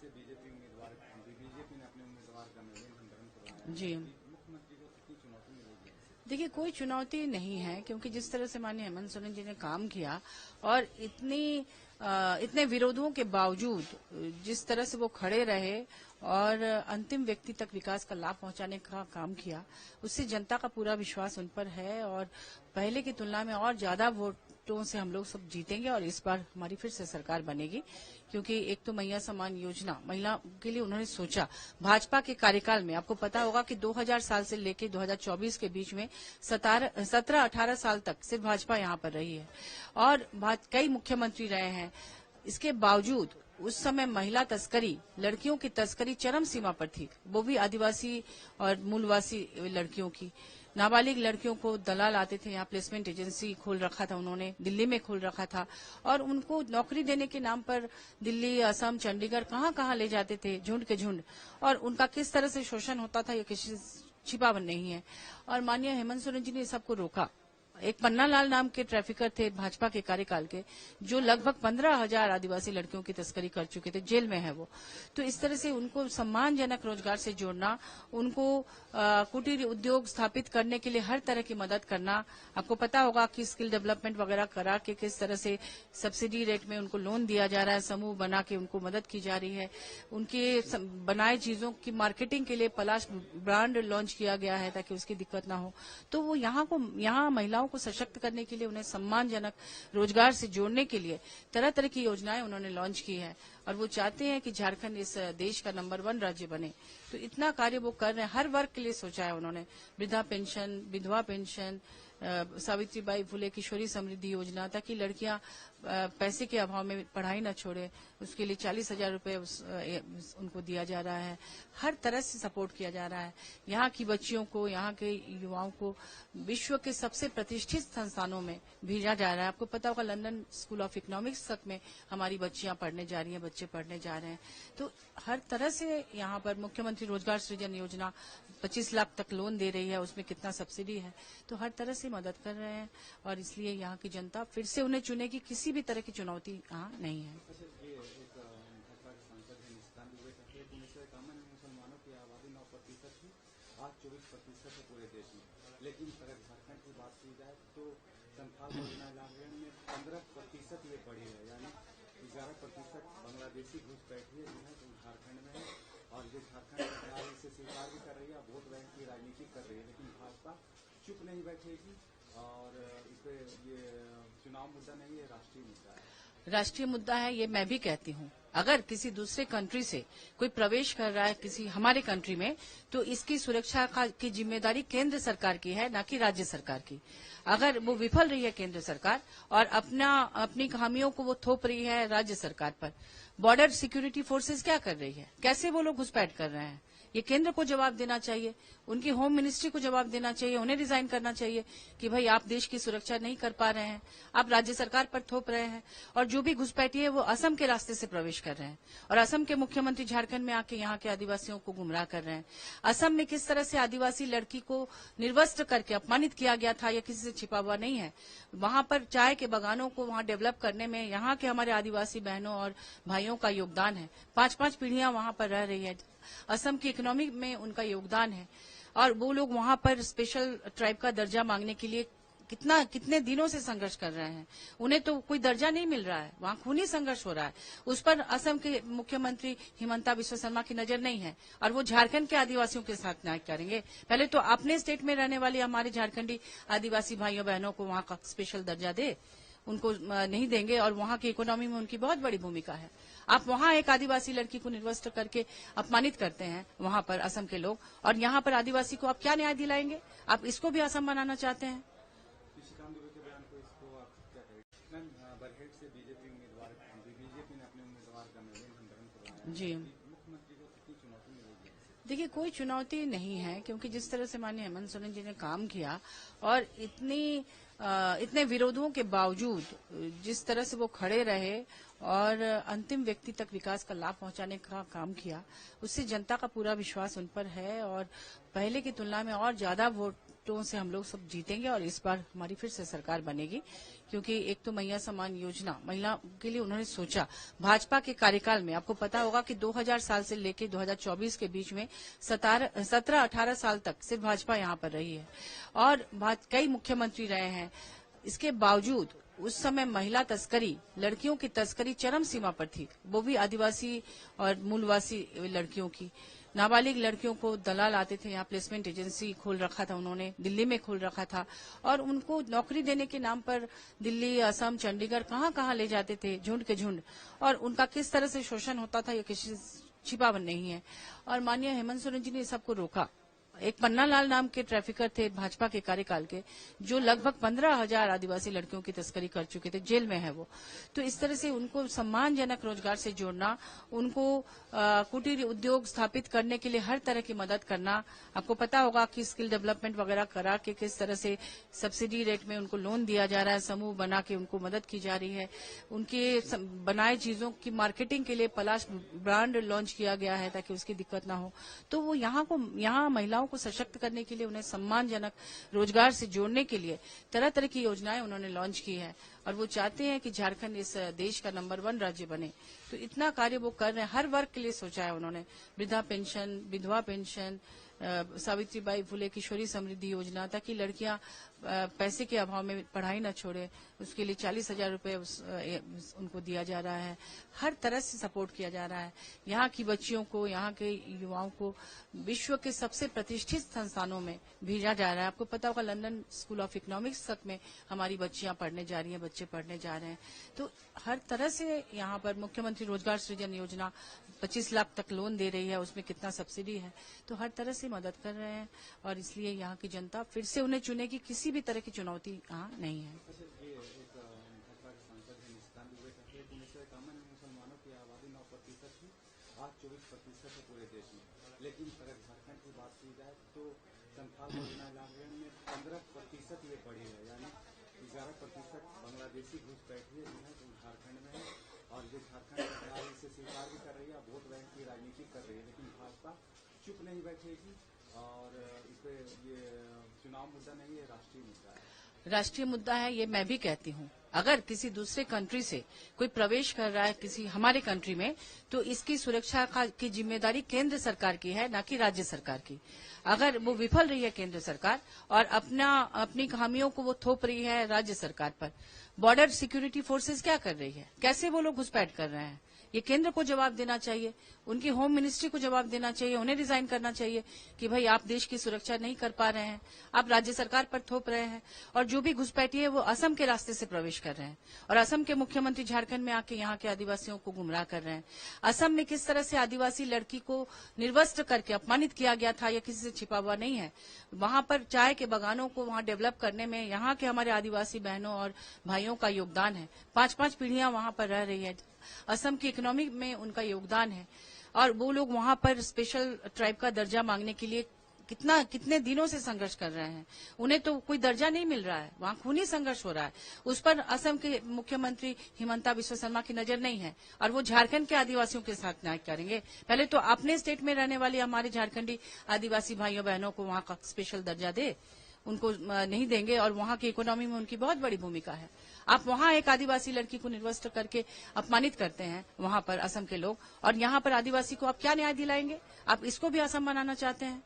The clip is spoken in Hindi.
से बीजेपी ने अपने उम्मीदवार का निर्णय करवाया जी। मुख्यमंत्री को कितनी चुनौती मिलेगी? देखिए, कोई चुनौती नहीं है, क्योंकि जिस तरह से माननीय हेमंत सोरेन जी ने काम किया और इतने विरोधों के बावजूद जिस तरह से वो खड़े रहे और अंतिम व्यक्ति तक विकास का लाभ पहुंचाने का काम किया, उससे जनता का पूरा विश्वास उन पर है और पहले की तुलना में और ज्यादा वोटों से हम लोग सब जीतेंगे और इस बार हमारी फिर से सरकार बनेगी। क्योंकि एक तो मैया सम्मान योजना महिला के लिए उन्होंने सोचा। भाजपा के कार्यकाल में आपको पता होगा कि 2000 साल से लेकर 2024 के बीच में 17-18 साल तक सिर्फ भाजपा यहाँ पर रही है और कई मुख्यमंत्री रहे हैं। इसके बावजूद उस समय महिला तस्करी, लड़कियों की तस्करी चरम सीमा पर थी, वो भी आदिवासी और मूलवासी लड़कियों की। नाबालिग लड़कियों को दलाल आते थे, यहाँ प्लेसमेंट एजेंसी खोल रखा था उन्होंने, दिल्ली में खोल रखा था और उनको नौकरी देने के नाम पर दिल्ली, असम, चंडीगढ़ कहाँ ले जाते थे झुंड के झुंड, और उनका किस तरह से शोषण होता था ये किसी छिपा नहीं है। और माननीय हेमंत सोरेन जी ने सबको रोका। एक पन्नालाल नाम के ट्रैफिकर थे भाजपा के कार्यकाल के, जो लगभग 15,000 आदिवासी लड़कियों की तस्करी कर चुके थे, जेल में है वो। तो इस तरह से उनको सम्मानजनक रोजगार से जोड़ना, उनको कुटीर उद्योग स्थापित करने के लिए हर तरह की मदद करना। आपको पता होगा कि स्किल डेवलपमेंट वगैरह करा के किस तरह से सब्सिडी रेट में उनको लोन दिया जा रहा है, समूह बना के उनको मदद की जा रही है। उनके बनाए चीजों की मार्केटिंग के लिए पलाश ब्रांड लॉन्च किया गया है ताकि उसकी दिक्कत ना हो। तो वो यहाँ महिलाओं को सशक्त करने के लिए, उन्हें सम्मानजनक रोजगार से जोड़ने के लिए तरह तरह की योजनाएं उन्होंने लॉन्च की है और वो चाहते हैं कि झारखंड इस देश का नंबर 1 राज्य बने। तो इतना कार्य वो कर रहे हैं, हर वर्ग के लिए सोचा है उन्होंने। वृद्धा पेंशन, विधवा पेंशन, सावित्रीबाई फुले किशोरी समृद्धि योजना, ताकि लड़कियां पैसे के अभाव में पढ़ाई न छोड़े, उसके लिए 40,000 रुपए उनको दिया जा रहा है। हर तरह से सपोर्ट किया जा रहा है। यहाँ की बच्चियों को, यहाँ के युवाओं को विश्व के सबसे प्रतिष्ठित संस्थानों में भेजा जा रहा है। आपको पता होगा लंदन स्कूल ऑफ इकोनॉमिक्स तक में हमारी बच्चियां पढ़ने जा रही हैं, बच्चे पढ़ने जा रहे हैं। तो हर तरह से यहाँ पर मुख्यमंत्री रोजगार सृजन योजना 25 लाख तक लोन दे रही है, उसमें कितना सब्सिडी है, तो हर तरह से मदद कर रहे हैं और इसलिए यहाँ की जनता फिर से उन्हें चुनेगी। किसी भी तरह की चुनौती यहाँ नहीं है। मुसलमानों की आबादी 9% थी, आज 24% है पूरे देश में। लेकिन अगर झारखंड की बात की जाए तो संथाल इलाके में 15% ये बढ़ी है, यानी 11% बांग्लादेशी घुसपैठिए जो है झारखंड में है और ये झारखंड सरकार इसे स्वीकार भी कर रही है, वोट बैंक की राजनीति कर रही है। लेकिन भाजपा चुप नहीं बैठेगी और इस पे ये चुनाव मुद्दा नहीं है, राष्ट्रीय मुद्दा है। राष्ट्रीय मुद्दा है, ये मैं भी कहती हूँ। अगर किसी दूसरे कंट्री से कोई प्रवेश कर रहा है किसी हमारे कंट्री में, तो इसकी सुरक्षा की जिम्मेदारी केंद्र सरकार की है, न कि राज्य सरकार की। अगर वो विफल रही है केंद्र सरकार और अपनी खामियों को वो थोप रही है राज्य सरकार पर, बॉर्डर सिक्योरिटी फोर्सेस क्या कर रही है, कैसे वो लोग घुसपैठ कर रहे हैं, ये केंद्र को जवाब देना चाहिए, उनकी होम मिनिस्ट्री को जवाब देना चाहिए, उन्हें रिजाइन करना चाहिए कि भाई आप देश की सुरक्षा नहीं कर पा रहे हैं, आप राज्य सरकार पर थोप रहे हैं। और जो भी घुसपैठी है वो असम के रास्ते से प्रवेश कर रहे हैं और असम के मुख्यमंत्री झारखंड में आके यहाँ के आदिवासियों को गुमराह कर रहे हैं। असम में किस तरह से आदिवासी लड़की को निर्वस्त्र करके अपमानित किया गया था, यह किसी से छिपा हुआ नहीं है। वहां पर चाय के बागानों को वहां डेवलप करने में यहाँ के हमारे आदिवासी बहनों और भाइयों का योगदान है। 5-5 पीढ़ियां वहां पर रह रही है, असम की इकोनॉमी में उनका योगदान है और वो लोग वहां पर स्पेशल ट्राइब का दर्जा मांगने के लिए कितने दिनों से संघर्ष कर रहे हैं। उन्हें तो कोई दर्जा नहीं मिल रहा है, वहां खूनी संघर्ष हो रहा है। उस पर असम के मुख्यमंत्री हिमंता बिस्वा शर्मा की नजर नहीं है और वो झारखंड के आदिवासियों के साथ न्याय करेंगे। पहले तो अपने स्टेट में रहने वाले हमारे झारखंडी आदिवासी भाइयों बहनों को वहां का स्पेशल दर्जा दे, उनको नहीं देंगे और वहां की इकोनॉमी में उनकी बहुत बड़ी भूमिका है। आप वहां एक आदिवासी लड़की को निर्वस्त्र करके अपमानित करते हैं वहां पर असम के लोग, और यहाँ पर आदिवासी को आप क्या न्याय दिलाएंगे? आप इसको भी असम बनाना चाहते हैं? बीजेपी ने अपने उम्मीदवार का निर्णय करवाया जी। मुख्यमंत्री को कितनी चुनौती मिलेगी? देखिए, कोई चुनौती नहीं है, क्योंकि जिस तरह से माननीय हेमंत सोरेन जी ने काम किया और इतने विरोधों के बावजूद जिस तरह से वो खड़े रहे और अंतिम व्यक्ति तक विकास का लाभ पहुंचाने का काम किया, उससे जनता का पूरा विश्वास उन पर है और पहले की तुलना में और ज्यादा वोट सीटों से हम लोग सब जीतेंगे और इस बार हमारी फिर से सरकार बनेगी, क्योंकि एक तो मैया सम्मान योजना महिला के लिए उन्होंने सोचा। भाजपा के कार्यकाल में आपको पता होगा कि 2000 साल से लेकर 2024 के बीच में 17-18 साल तक सिर्फ भाजपा यहाँ पर रही है और कई मुख्यमंत्री रहे हैं। इसके बावजूद उस समय महिला तस्करी, लड़कियों की तस्करी चरम सीमा पर थी, वो भी आदिवासी और मूलवासी लड़कियों की। नाबालिग लड़कियों को दलाल आते थे, यहाँ प्लेसमेंट एजेंसी खोल रखा था उन्होंने, दिल्ली में खोल रखा था और उनको नौकरी देने के नाम पर दिल्ली, असम, चंडीगढ़ कहाँ ले जाते थे झुंड के झुंड, और उनका किस तरह से शोषण होता था ये किसी छिपा नहीं है। और माननीय हेमंत सोरेन जी ने सबको रोका। एक पन्नालाल नाम के ट्रैफिकर थे भाजपा के कार्यकाल के, जो लगभग 15,000 आदिवासी लड़कियों की तस्करी कर चुके थे, जेल में है वो। तो इस तरह से उनको सम्मानजनक रोजगार से जोड़ना, उनको कुटीर उद्योग स्थापित करने के लिए हर तरह की मदद करना। आपको पता होगा कि स्किल डेवलपमेंट वगैरह करा के किस तरह से सब्सिडी रेट में उनको लोन दिया जा रहा है, समूह बना के उनको मदद की जा रही है। उनके बनाए चीजों की मार्केटिंग के लिए पलाश ब्रांड लॉन्च किया गया है ताकि उसकी दिक्कत ना हो। तो वो यहाँ महिलाओं को सशक्त करने के लिए, उन्हें सम्मानजनक रोजगार से जोड़ने के लिए तरह तरह की योजनाएं उन्होंने लॉन्च की है और वो चाहते हैं कि झारखंड इस देश का नंबर 1 राज्य बने। तो इतना कार्य वो कर रहे हैं, हर वर्ग के लिए सोचा है उन्होंने। वृद्धा पेंशन, विधवा पेंशन, सावित्रीबाई फुले किशोरी समृद्धि योजना, ताकि लड़कियां पैसे के अभाव में पढ़ाई न छोड़े, उसके लिए 40,000 रुपए उनको दिया जा रहा है। हर तरह से सपोर्ट किया जा रहा है। यहाँ की बच्चियों को, यहाँ के युवाओं को विश्व के सबसे प्रतिष्ठित संस्थानों में भेजा जा रहा है। आपको पता होगा लंदन स्कूल ऑफ इकोनॉमिक्स तक में हमारी बच्चियां पढ़ने जा रही हैं, बच्चे पढ़ने जा रहे हैं। तो हर तरह से यहाँ पर मुख्यमंत्री रोजगार सृजन योजना 25 लाख तक लोन दे रही है, उसमें कितना सब्सिडी है, तो हर तरह से मदद कर रहे हैं और इसलिए यहाँ की जनता फिर से उन्हें चुनेगी। किसी भी तरह की चुनौती यहाँ नहीं है। मुसलमानों की आबादी 9% थी, आज 24% है पूरे देश में। लेकिन अगर झारखंड की बात की जाए तो संथाल इलाके में 15% ये पड़ी है, यानी 11% बांग्लादेशी घुसपैठिए जो है झारखंड में है और ये झारखंड सरकार इसे स्वीकार भी कर रही है, वोट बैंक की राजनीति कर रही है। लेकिन भाजपा चुप नहीं बैठेगी और इस पे ये चुनाव मुद्दा नहीं है, राष्ट्रीय मुद्दा है। राष्ट्रीय मुद्दा है, ये मैं भी कहती हूँ। अगर किसी दूसरे कंट्री से कोई प्रवेश कर रहा है किसी हमारे कंट्री में, तो इसकी सुरक्षा की जिम्मेदारी केंद्र सरकार की है, न कि राज्य सरकार की। अगर वो विफल रही है केंद्र सरकार और अपनी खामियों को वो थोप रही है राज्य सरकार पर, बॉर्डर सिक्योरिटी फोर्सेस क्या कर रही है, कैसे वो लोग घुसपैठ कर रहे हैं, ये केंद्र को जवाब देना चाहिए, उनकी होम मिनिस्ट्री को जवाब देना चाहिए, उन्हें रिजाइन करना चाहिए कि भाई आप देश की सुरक्षा नहीं कर पा रहे हैं, आप राज्य सरकार पर थोप रहे हैं। और जो भी घुसपैठी है वो असम के रास्ते से प्रवेश कर रहे हैं और असम के मुख्यमंत्री झारखंड में आके यहाँ के आदिवासियों को गुमराह कर रहे हैं। असम में किस तरह से आदिवासी लड़की को निर्वस्त्र करके अपमानित किया गया था, यह किसी से छिपा हुआ नहीं है। वहां पर चाय के बागानों को वहां डेवलप करने में यहाँ के हमारे आदिवासी बहनों और भाइयों का योगदान है। 5-5 पीढ़ियां वहां पर रह रही है। असम की इकोनॉमी में उनका योगदान है और वो लोग वहां पर स्पेशल ट्राइब का दर्जा मांगने के लिए कितने दिनों से संघर्ष कर रहे हैं। उन्हें तो कोई दर्जा नहीं मिल रहा है, वहां खूनी संघर्ष हो रहा है। उस पर असम के मुख्यमंत्री हिमंता बिस्वा शर्मा की नजर नहीं है और वो झारखंड के आदिवासियों के साथ न्याय करेंगे। पहले तो अपने स्टेट में रहने वाले हमारे झारखंडी आदिवासी भाइयों बहनों को वहां का स्पेशल दर्जा दे, उनको नहीं देंगे और वहां की इकोनॉमी में उनकी बहुत बड़ी भूमिका है। आप वहां एक आदिवासी लड़की को निर्वस्त्र करके अपमानित करते हैं वहां पर असम के लोग, और यहाँ पर आदिवासी को आप क्या न्याय दिलाएंगे? आप इसको भी असम बनाना चाहते हैं।